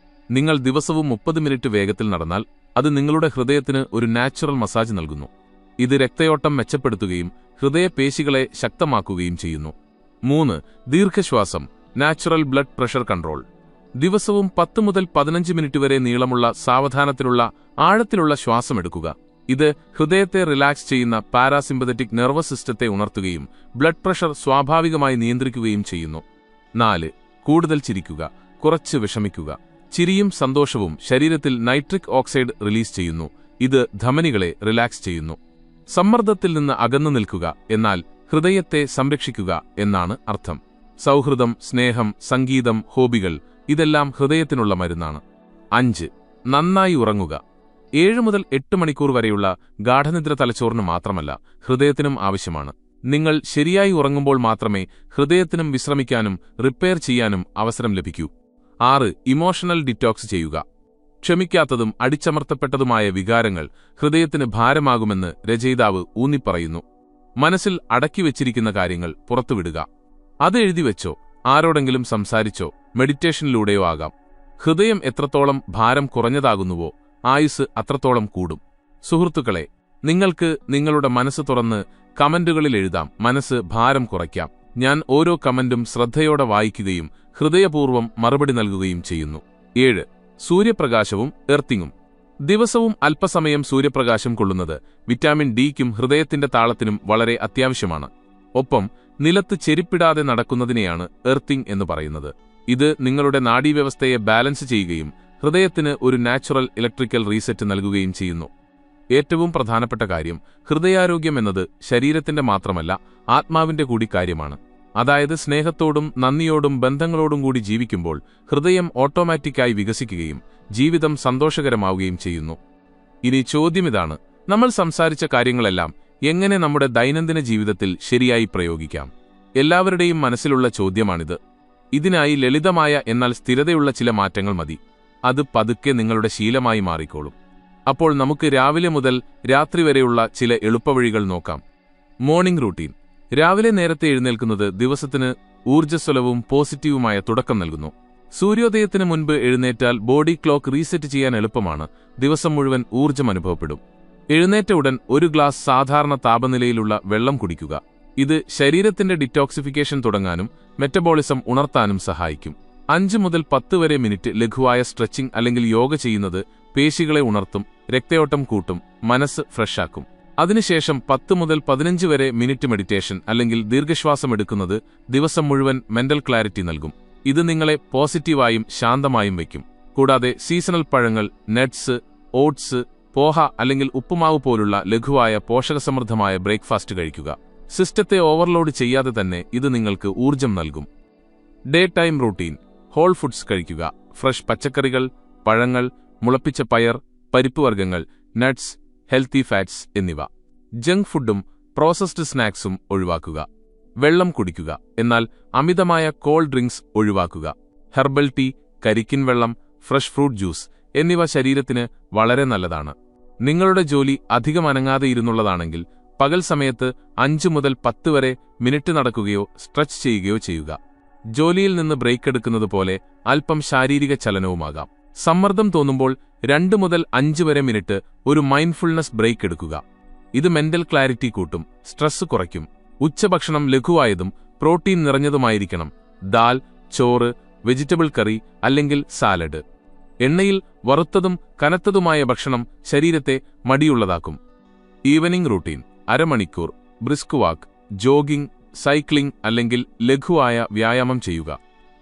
[SPEAKER 1] നിങ്ങൾ ദിവസവും 30 മിനിറ്റ് വേഗത്തിൽ നടന്നാൽ അത് നിങ്ങളുടെ ഹൃദയത്തിന് ഒരു നാച്ചുറൽ മസാജ് നൽകുന്നു. ഇത് രക്തയോട്ടം മെച്ചപ്പെടുത്തുകയും ഹൃദയപേശികളെ ശക്തമാക്കുകയും ചെയ്യുന്നു. 3. ദീർഘശ്വാസം, നാച്ചുറൽ ബ്ലഡ് പ്രഷർ കൺട്രോൾ. ദിവസവും 10 മുതൽ 15 മിനിറ്റ് വരെ നീളമുള്ള സാവധാനത്തിലുള്ള ആഴത്തിലുള്ള ശ്വാസമെടുക്കുക. ഇത് ഹൃദയത്തെ റിലാക്സ് ചെയ്യുന്ന പാരാസിമ്പതറ്റിക് നെർവസ് സിസ്റ്റത്തെ ഉണർത്തുകയും ബ്ലഡ് പ്രഷർ സ്വാഭാവികമായി നിയന്ത്രിക്കുകയും ചെയ്യുന്നു. 4. കൂടുതൽ ചിരിക്കുക, കുറച്ച് വിഷമിക്കുക. ചിരിയും സന്തോഷവും ശരീരത്തിൽ നൈട്രിക് ഓക്സൈഡ് റിലീസ് ചെയ്യുന്നു. ഇത് ധമനികളെ റിലാക്സ് ചെയ്യുന്നു. സമ്മർദ്ദത്തിൽ നിന്ന് അകന്നു നിൽക്കുക എന്നാൽ ഹൃദയത്തെ സംരക്ഷിക്കുക എന്നാണ് അർത്ഥം. സൗഹൃദം, സ്നേഹം, സംഗീതം, ഹോബികൾ ഇതെല്ലാം ഹൃദയത്തിനുള്ള മരുന്നാണ്. 5. നന്നായി ഉറങ്ങുക. 7 മുതൽ 8 മണിക്കൂർ വരെയുള്ള ഗാഠനിദ്ര തലച്ചോറിന് മാത്രമല്ല, ഹൃദയത്തിനും ആവശ്യമാണ്. നിങ്ങൾ ശരിയായി ഉറങ്ങുമ്പോൾ മാത്രമേ ഹൃദയത്തിനും വിശ്രമിക്കാനും റിപ്പയർ ചെയ്യാനും അവസരം ലഭിക്കൂ. 6. ഇമോഷണൽ ഡിറ്റോക്സ് ചെയ്യുക. ക്ഷമിക്കാത്തതും അടിച്ചമർത്തപ്പെട്ടതുമായ വികാരങ്ങൾ ഹൃദയത്തിന് ഭാരമാകുമെന്ന് രചയിതാവ് ഊന്നിപ്പറയുന്നു. മനസ്സിൽ അടക്കിവെച്ചിരിക്കുന്ന കാര്യങ്ങൾ പുറത്തുവിടുക. അത് എഴുതിവെച്ചോ, ആരോടെങ്കിലും സംസാരിച്ചോ, മെഡിറ്റേഷനിലൂടെയോ ആകാം. ഹൃദയം എത്രത്തോളം ഭാരം കുറഞ്ഞതാകുന്നുവോ ആയുസ് അത്രത്തോളം കൂടും. സുഹൃത്തുക്കളെ, നിങ്ങൾക്ക് നിങ്ങളുടെ മനസ്സ് തുറന്ന് കമന്റുകളിൽ എഴുതാം. മനസ്സ് ഭാരം കുറയ്ക്കാം. ഞാൻ ഓരോ കമന്റും ശ്രദ്ധയോടെ വായിക്കുകയും ഹൃദയപൂർവ്വം മറുപടി നൽകുകയും ചെയ്യുന്നു. 7. സൂര്യപ്രകാശവും എർത്തിങ്ങും. ദിവസവും അല്പസമയം സൂര്യപ്രകാശം കൊള്ളുന്നത് വിറ്റാമിൻ ഡിക്കും ഹൃദയത്തിന്റെ താളത്തിനും വളരെ അത്യാവശ്യമാണ്. ഒപ്പം നിലത്ത് ചെരിപ്പിടാതെ നടക്കുന്നതിനെയാണ് എർത്തിങ് എന്ന് പറയുന്നത്. ഇത് നിങ്ങളുടെ നാഡീവ്യവസ്ഥയെ ബാലൻസ് ചെയ്യുകയും ഹൃദയത്തിന് ഒരു നാച്ചുറൽ ഇലക്ട്രിക്കൽ റീസെറ്റ് നൽകുകയും ചെയ്യുന്നു. ഏറ്റവും പ്രധാനപ്പെട്ട കാര്യം, ഹൃദയാരോഗ്യം എന്നത് ശരീരത്തിന്റെ മാത്രമല്ല, ആത്മാവിന്റെ കൂടി കാര്യമാണ്. അതായത് സ്നേഹത്തോടും നന്ദിയോടും ബന്ധങ്ങളോടും കൂടി ജീവിക്കുമ്പോൾ ഹൃദയം ഓട്ടോമാറ്റിക്കായി വികസിക്കുകയും ജീവിതം സന്തോഷകരമാവുകയും ചെയ്യുന്നു. ഇനി ചോദ്യമിതാണ്, നമ്മൾ സംസാരിച്ച കാര്യങ്ങളെല്ലാം എങ്ങനെ നമ്മുടെ ദൈനംദിന ജീവിതത്തിൽ ശരിയായി പ്രയോഗിക്കാം? എല്ലാവരുടെയും മനസ്സിലുള്ള ചോദ്യമാണിത്. ഇതിനായി ലളിതമായ എന്നാൽ സ്ഥിരതയുള്ള ചില മാറ്റങ്ങൾ മതി. അത് പതുക്കെ നിങ്ങളുടെ ശീലമായി മാറിക്കോളും. അപ്പോൾ നമുക്ക് രാവിലെ മുതൽ രാത്രി വരെയുള്ള ചില എളുപ്പവഴികൾ നോക്കാം. Morning routine. രാവിലെ നേരത്തെ എഴുന്നേൽക്കുന്നത് ദിവസത്തിന് ഊർജ്ജസ്വലവും പോസിറ്റീവുമായ തുടക്കം നൽകുന്നു. സൂര്യോദയത്തിന് മുൻപ് എഴുന്നേറ്റാൽ ബോഡി ക്ലോക്ക് റീസെറ്റ് ചെയ്യാൻ എളുപ്പമാണ്. ദിവസം മുഴുവൻ ഊർജ്ജം അനുഭവപ്പെടും. എഴുന്നേറ്റ ഉടൻ 1 ഗ്ലാസ് സാധാരണ താപനിലയിലുള്ള വെള്ളം കുടിക്കുക. ഇത് ശരീരത്തിന്റെ ഡിറ്റോക്സിഫിക്കേഷൻ തുടങ്ങാനും മെറ്റബോളിസം ഉണർത്താനും സഹായിക്കും. 5 മുതൽ 10 വരെ മിനിറ്റ് ലഘുവായ സ്ട്രെച്ചിംഗ് അല്ലെങ്കിൽ യോഗ ചെയ്യുന്നത് പേശികളെ ഉണർത്തും, രക്തയോട്ടം കൂട്ടും, മനസ്സ് ഫ്രഷാക്കും. അതിനുശേഷം 10 മുതൽ 15 വരെ മിനിറ്റ് മെഡിറ്റേഷൻ അല്ലെങ്കിൽ ദീർഘശ്വാസം എടുക്കുന്നത് ദിവസം മുഴുവൻ മെന്റൽ ക്ലാരിറ്റി നൽകും. ഇത് നിങ്ങളെ പോസിറ്റീവായും ശാന്തമായും വയ്ക്കും. കൂടാതെ സീസണൽ പഴങ്ങൾ, നട്ട്സ്, ഓട്സ്, പോഹ അല്ലെങ്കിൽ ഉപ്പുമാവ് പോലുള്ള ലഘുവായ പോഷകസമൃദ്ധമായ ബ്രേക്ക്ഫാസ്റ്റ് കഴിക്കുക. സിസ്റ്റത്തെ ഓവർലോഡ് ചെയ്യാതെ തന്നെ ഇത് നിങ്ങൾക്ക് ഊർജ്ജം നൽകും. Day time routine. Whole foods കഴിക്കുക. ഫ്രഷ് പച്ചക്കറികൾ, പഴങ്ങൾ, മുളപ്പിച്ച പയർ, പരിപ്പുവർഗ്ഗങ്ങൾ, നട്ട്സ്, ഹെൽത്തി ഫാറ്റ്സ് എന്നിവ. ജങ്ക് ഫുഡും പ്രോസസ്ഡ് സ്നാക്സും ഒഴിവാക്കുക. വെള്ളം കുടിക്കുക, എന്നാൽ അമിതമായ കോൾഡ് ഡ്രിങ്ക്സ് ഒഴിവാക്കുക. ഹെർബൽ ടീ, കരിക്കിൻ വെള്ളം, ഫ്രഷ് ഫ്രൂട്ട് ജ്യൂസ് എന്നിവ ശരീരത്തിന് വളരെ നല്ലതാണ്. നിങ്ങളുടെ ജോലി അധികം അനങ്ങാതെ ഇരുന്നുള്ളതാണെങ്കിൽ പകൽ സമയത്ത് 5 മുതൽ 10 വരെ മിനിറ്റ് നടക്കുകയോ സ്ട്രെച്ച് ചെയ്യുകയോ ചെയ്യുക. ജോലിയിൽ നിന്ന് ബ്രേക്ക് എടുക്കുന്നത് പോലെ അല്പം ശാരീരിക ചലനവുമാകാം. സമ്മർദ്ദം തോന്നുമ്പോൾ 2 മുതൽ 5 വരെ മിനിറ്റ് ഒരു മൈൻഡ്ഫുൾനെസ് ബ്രേക്ക് എടുക്കുക. ഇത് മെന്റൽ ക്ലാരിറ്റി കൂട്ടും, സ്ട്രെസ് കുറയ്ക്കും. ഉച്ചഭക്ഷണം ലഘുവായതും പ്രോട്ടീൻ നിറഞ്ഞതുമായിരിക്കണം. ദാൽ, ചോറ്, വെജിറ്റബിൾ കറി അല്ലെങ്കിൽ സാലഡ്. എണ്ണയിൽ വറുത്തതും കനത്തതുമായ ഭക്ഷണം ശരീരത്തെ മടിയുള്ളതാക്കും. ഈവനിംഗ് റൂട്ടീൻ: അരമണിക്കൂർ ബ്രിസ്ക് വാക്ക്, ജോഗിംഗ്, സൈക്ലിംഗ് അല്ലെങ്കിൽ ലഘുവായ വ്യായാമം ചെയ്യുക.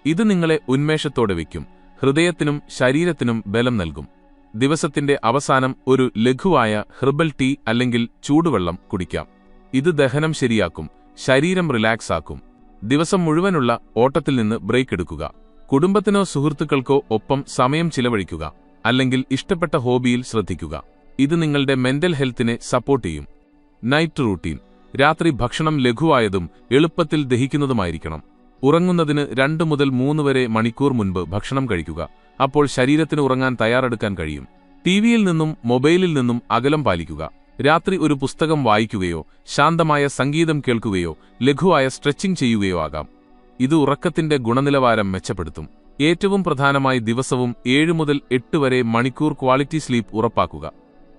[SPEAKER 1] ഇത് നിങ്ങളെ ഉന്മേഷത്തോടെ വയ്ക്കും, ഹൃദയത്തിനും ശരീരത്തിനും ബലം നൽകും. ദിവസത്തിന്റെ അവസാനം ഒരു ലഘുവായ ഹെർബൽ ടീ അല്ലെങ്കിൽ ചൂടുവെള്ളം കുടിക്കാം. ഇത് ദഹനം ശരിയാക്കും, ശരീരം റിലാക്സ് ആക്കും. ദിവസം മുഴുവനുള്ള ഓട്ടത്തിൽ നിന്ന് ബ്രേക്ക് എടുക്കുക. കുടുംബത്തിനോ സുഹൃത്തുക്കൾക്കോ ഒപ്പം സമയം ചിലവഴിക്കുക, അല്ലെങ്കിൽ ഇഷ്ടപ്പെട്ട ഹോബിയിൽ ശ്രദ്ധിക്കുക. ഇത് നിങ്ങളുടെ മെന്റൽ ഹെൽത്തിനെ സപ്പോർട്ട് ചെയ്യും. നൈറ്റ് റൂട്ടീൻ: രാത്രി ഭക്ഷണം ലഘുവായതും എളുപ്പത്തിൽ ദഹിക്കുന്നതുമായിരിക്കണം. ഉറങ്ങുന്നതിന് 2 മുതൽ 3 വരെ മണിക്കൂർ മുൻപ് ഭക്ഷണം കഴിക്കുക. അപ്പോൾ ശരീരത്തിന് ഉറങ്ങാൻ തയ്യാറെടുക്കാൻ കഴിയും. ടിവിയിൽ നിന്നും മൊബൈലിൽ നിന്നും അകലം പാലിക്കുക. രാത്രി ഒരു പുസ്തകം വായിക്കുകയോ ശാന്തമായ സംഗീതം കേൾക്കുകയോ ലഘുവായ സ്ട്രെച്ചിംഗ് ചെയ്യുകയോ ആകാം. ഇത് ഉറക്കത്തിന്റെ ഗുണനിലവാരം മെച്ചപ്പെടുത്തും. ഏറ്റവും പ്രധാനമായി ദിവസവും 7 മുതൽ 8 വരെ മണിക്കൂർ ക്വാളിറ്റി സ്ലീപ്പ് ഉറപ്പാക്കുക.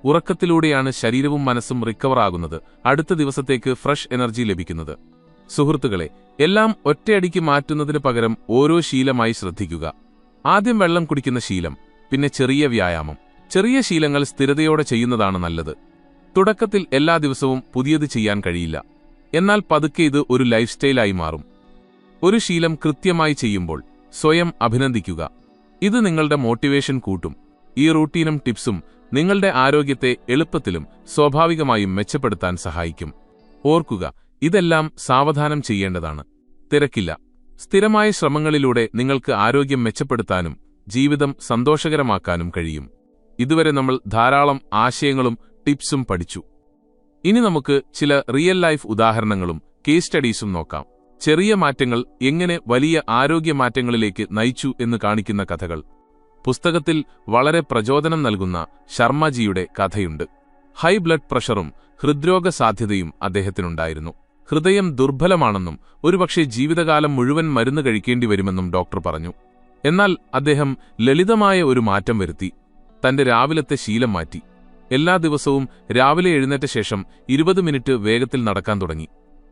[SPEAKER 1] ഉറക്കത്തിലൂടെയാണ് ശരീരവും മനസ്സും റിക്കവർ ആകുന്നത്, അടുത്ത ദിവസത്തേക്ക് ഫ്രഷ് എനർജി ലഭിക്കുന്നത്. സുഹൃത്തുക്കളെ, എല്ലാം ഒറ്റയടിക്ക് മാറ്റുന്നതിന് പകരം ഓരോ ശീലമായി ശ്രദ്ധിക്കുക. ആദ്യം വെള്ളം കുടിക്കുന്ന ശീലം, പിന്നെ ചെറിയ വ്യായാമം. ചെറിയ ശീലങ്ങൾ സ്ഥിരതയോടെ ചെയ്യുന്നതാണ് നല്ലത്. തുടക്കത്തിൽ എല്ലാ ദിവസവും പുതിയത് ചെയ്യാൻ കഴിയില്ല, എന്നാൽ പതുക്കെ ഇത് ഒരു ലൈഫ് സ്റ്റൈലായി മാറും. ഒരു ശീലം കൃത്യമായി ചെയ്യുമ്പോൾ സ്വയം അഭിനന്ദിക്കുക. ഇത് നിങ്ങളുടെ മോട്ടിവേഷൻ കൂട്ടും. ഈ റൂട്ടീനും ടിപ്സും നിങ്ങളുടെ ആരോഗ്യത്തെ എളുപ്പത്തിലും സ്വാഭാവികമായും മെച്ചപ്പെടുത്താൻ സഹായിക്കും. ഓർക്കുക, ഇതെല്ലാം സാവധാനം ചെയ്യേണ്ടതാണ്. തിരക്കില്ല. സ്ഥിരമായ ശ്രമങ്ങളിലൂടെ നിങ്ങൾക്ക് ആരോഗ്യം മെച്ചപ്പെടുത്താനും ജീവിതം സന്തോഷകരമാക്കാനും കഴിയും. ഇതുവരെ നമ്മൾ ധാരാളം ആശയങ്ങളും ടിപ്സും പഠിച്ചു. ഇനി നമുക്ക് ചില റിയൽ ലൈഫ് ഉദാഹരണങ്ങളും കേസ് സ്റ്റഡീസും നോക്കാം. ചെറിയ മാറ്റങ്ങൾ എങ്ങനെ വലിയ ആരോഗ്യ മാറ്റങ്ങളിലേക്ക് നയിച്ചു എന്ന് കാണിക്കുന്ന കഥകൾ. പുസ്തകത്തിൽ വളരെ പ്രചോദനം നൽകുന്ന ശർമ്മജിയുടെ കഥയുണ്ട്. ഹൈ ബ്ലഡ് പ്രഷറും ഹൃദ്രോഗ സാധ്യതയും അദ്ദേഹത്തിനുണ്ടായിരുന്നു. ഹൃദയം ദുർബലമാണെന്നും ഒരുപക്ഷെ ജീവിതകാലം മുഴുവൻ മരുന്ന് കഴിക്കേണ്ടി വരുമെന്നും ഡോക്ടർ പറഞ്ഞു. എന്നാൽ അദ്ദേഹം ലളിതമായ ഒരു മാറ്റം വരുത്തി. തന്റെ രാവിലത്തെ ശീലം മാറ്റി. എല്ലാ ദിവസവും രാവിലെ എഴുന്നേറ്റ ശേഷം 20 മിനിറ്റ് വേഗത്തിൽ നടക്കാൻ തുടങ്ങി.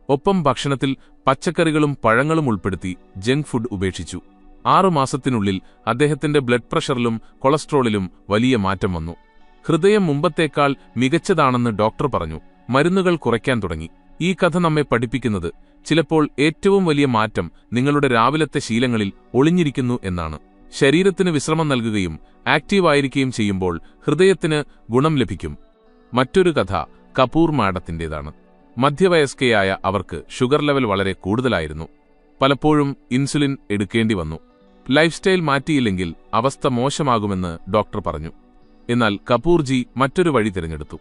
[SPEAKER 1] ഒപ്പം ഭക്ഷണത്തിൽ പച്ചക്കറികളും പഴങ്ങളും ഉൾപ്പെടുത്തി ജങ്ക് ഫുഡ് ഉപേക്ഷിച്ചു. 6 മാസത്തിനുള്ളിൽ അദ്ദേഹത്തിന്റെ ബ്ലഡ് പ്രഷറിലും കൊളസ്ട്രോളിലും വലിയ മാറ്റം വന്നു. ഹൃദയം മുമ്പത്തേക്കാൾ മികച്ചതാണെന്ന് ഡോക്ടർ പറഞ്ഞു. മരുന്നുകൾ കുറയ്ക്കാൻ തുടങ്ങി. ഈ കഥ നമ്മെ പഠിപ്പിക്കുന്നത് ചിലപ്പോൾ ഏറ്റവും വലിയ മാറ്റം നിങ്ങളുടെ രാവിലത്തെ ശീലങ്ങളിൽ ഒളിഞ്ഞിരിക്കുന്നു എന്നാണ്. ശരീരത്തിന് വിശ്രമം നൽകുകയും ആക്റ്റീവായിരിക്കുകയും ചെയ്യുമ്പോൾ ഹൃദയത്തിന് ഗുണം ലഭിക്കും. മറ്റൊരു കഥ കപൂർ മാഡത്തിന്റേതാണ്. മധ്യവയസ്കയായ അവർക്ക് ഷുഗർ ലെവൽ വളരെ കൂടുതലായിരുന്നു. പലപ്പോഴും ഇൻസുലിൻ എടുക്കേണ്ടി വന്നു. ലൈഫ് സ്റ്റൈൽ മാറ്റിയില്ലെങ്കിൽ അവസ്ഥ മോശമാകുമെന്ന് ഡോക്ടർ പറഞ്ഞു. എന്നാൽ കപൂർജി മറ്റൊരു വഴി തിരഞ്ഞെടുത്തു.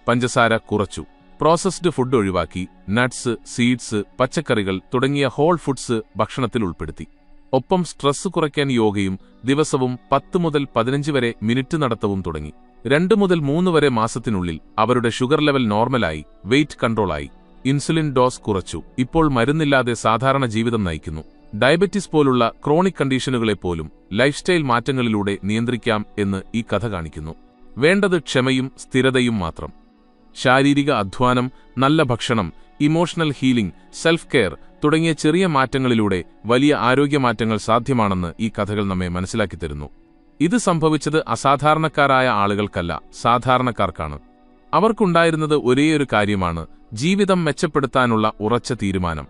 [SPEAKER 1] പഞ്ചസാര കുറച്ചു. പ്രോസസ്ഡ് ഫുഡ് ഒഴിവാക്കി. നട്ട്സ്, സീഡ്സ്, പച്ചക്കറികൾ തുടങ്ങിയ ഹോൾ ഫുഡ്സ് ഭക്ഷണത്തിൽ ഉൾപ്പെടുത്തി. ഒപ്പം സ്ട്രെസ് കുറയ്ക്കാൻ യോഗയും ദിവസവും 10 മുതൽ 15 വരെ മിനിറ്റ് നടത്തവും തുടങ്ങി. 2 മുതൽ 3 വരെ മാസത്തിനുള്ളിൽ അവരുടെ ഷുഗർ ലെവൽ നോർമലായി, വെയ്റ്റ് കൺട്രോളായി. ഇൻസുലിൻ ഡോസ് കുറച്ചു. ഇപ്പോൾ മരുന്നില്ലാതെ സാധാരണ ജീവിതം നയിക്കുന്നു. ഡയബറ്റിസ് പോലുള്ള ക്രോണിക് കണ്ടീഷനുകളെപ്പോലും ലൈഫ് സ്റ്റൈൽ മാറ്റങ്ങളിലൂടെ നിയന്ത്രിക്കാം എന്ന് ഈ കഥ കാണിക്കുന്നു. വേണ്ടത് ക്ഷമയും സ്ഥിരതയും മാത്രം. ശാരീരിക അധ്വാനം, നല്ല ഭക്ഷണം, ഇമോഷണൽ ഹീലിംഗ്, സെൽഫ് കെയർ തുടങ്ങിയ ചെറിയ മാറ്റങ്ങളിലൂടെ വലിയ ആരോഗ്യമാറ്റങ്ങൾ സാധ്യമാണെന്ന് ഈ കഥകൾ നമ്മെ മനസ്സിലാക്കിത്തരുന്നു. ഇത് സംഭവിച്ചത് അസാധാരണക്കാരായ ആളുകൾക്കല്ല, സാധാരണക്കാർക്കാണ്. അവർക്കുണ്ടായിരുന്നത് ഒരേയൊരു കാര്യമാണ്: ജീവിതം മെച്ചപ്പെടുത്താനുള്ള ഉറച്ച തീരുമാനം.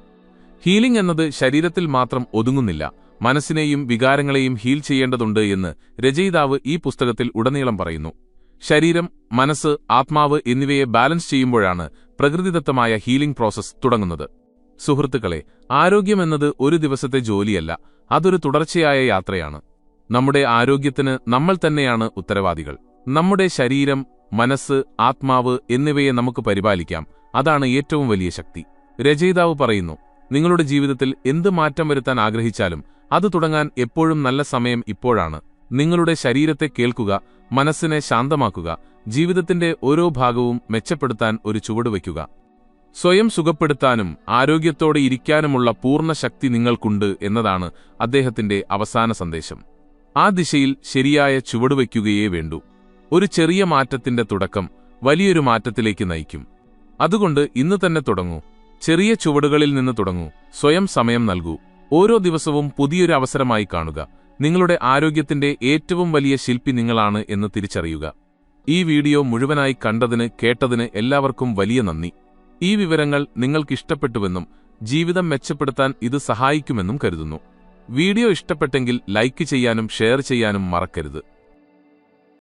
[SPEAKER 1] ഹീലിംഗ് എന്നത് ശരീരത്തിൽ മാത്രം ഒതുങ്ങുന്നില്ല, മനസ്സിനെയും വികാരങ്ങളെയും ഹീൽ ചെയ്യേണ്ടതുണ്ട് എന്ന് രചയിതാവ് ഈ പുസ്തകത്തിൽ ഉടനീളം പറയുന്നു. ശരീരം, മനസ്സ്, ആത്മാവ് എന്നിവയെ ബാലൻസ് ചെയ്യുമ്പോഴാണ് പ്രകൃതിദത്തമായ ഹീലിംഗ് പ്രോസസ് തുടങ്ങുന്നത്. സുഹൃത്തുക്കളെ, ആരോഗ്യമെന്നത് ഒരു ദിവസത്തെ ജോലിയല്ല, അതൊരു തുടർച്ചയായ യാത്രയാണ്. നമ്മുടെ ആരോഗ്യത്തിന് നമ്മൾ തന്നെയാണ് ഉത്തരവാദികൾ. നമ്മുടെ ശരീരം, മനസ്സ്, ആത്മാവ് എന്നിവയെ നമുക്ക് പരിപാലിക്കാം. അതാണ് ഏറ്റവും വലിയ ശക്തി. രചയിതാവ് പറയുന്നു, നിങ്ങളുടെ ജീവിതത്തിൽ എന്ത് മാറ്റം വരുത്താൻ ആഗ്രഹിച്ചാലും അത് തുടങ്ങാൻ എപ്പോഴും നല്ല സമയം ഇപ്പോഴാണ്. നിങ്ങളുടെ ശരീരത്തെ കേൾക്കുക, മനസ്സിനെ ശാന്തമാക്കുക, ജീവിതത്തിന്റെ ഓരോ ഭാഗവും മെച്ചപ്പെടുത്താൻ ഒരു ചുവടുവയ്ക്കുക. സ്വയം സുഖപ്പെടുത്താനും ആരോഗ്യത്തോടെ ഇരിക്കാനുമുള്ള പൂർണ്ണ ശക്തി നിങ്ങൾക്കുണ്ട് എന്നതാണ് അദ്ദേഹത്തിന്റെ അവസാന സന്ദേശം. ആ ദിശയിൽ ശരിയായ ചുവടുവയ്ക്കുകയേ വേണ്ടൂ. ഒരു ചെറിയ മാറ്റത്തിന്റെ തുടക്കം വലിയൊരു മാറ്റത്തിലേക്ക് നയിക്കും. അതുകൊണ്ട് ഇന്ന് തന്നെ തുടങ്ങൂ. ചെറിയ ചുവടുകളിൽ നിന്ന് തുടങ്ങൂ. സ്വയം സമയം നൽകൂ. ഓരോ ദിവസവും പുതിയൊരു അവസരമായി കാണുക. നിങ്ങളുടെ ആരോഗ്യത്തിന്റെ ഏറ്റവും വലിയ ശില്പി നിങ്ങളാണ് എന്ന് തിരിച്ചറിയുക. ഈ വീഡിയോ മുഴുവനായി കണ്ടതിന് കേട്ടതിന് എല്ലാവർക്കും വലിയ നന്ദി. ഈ വിവരങ്ങൾ നിങ്ങൾക്കിഷ്ടപ്പെട്ടുവെന്നും ജീവിതം മെച്ചപ്പെടുത്താൻ ഇത് സഹായിക്കുമെന്നും കരുതുന്നു. വീഡിയോ ഇഷ്ടപ്പെട്ടെങ്കിൽ ലൈക്ക് ചെയ്യാനും ഷെയർ ചെയ്യാനും മറക്കരുത്.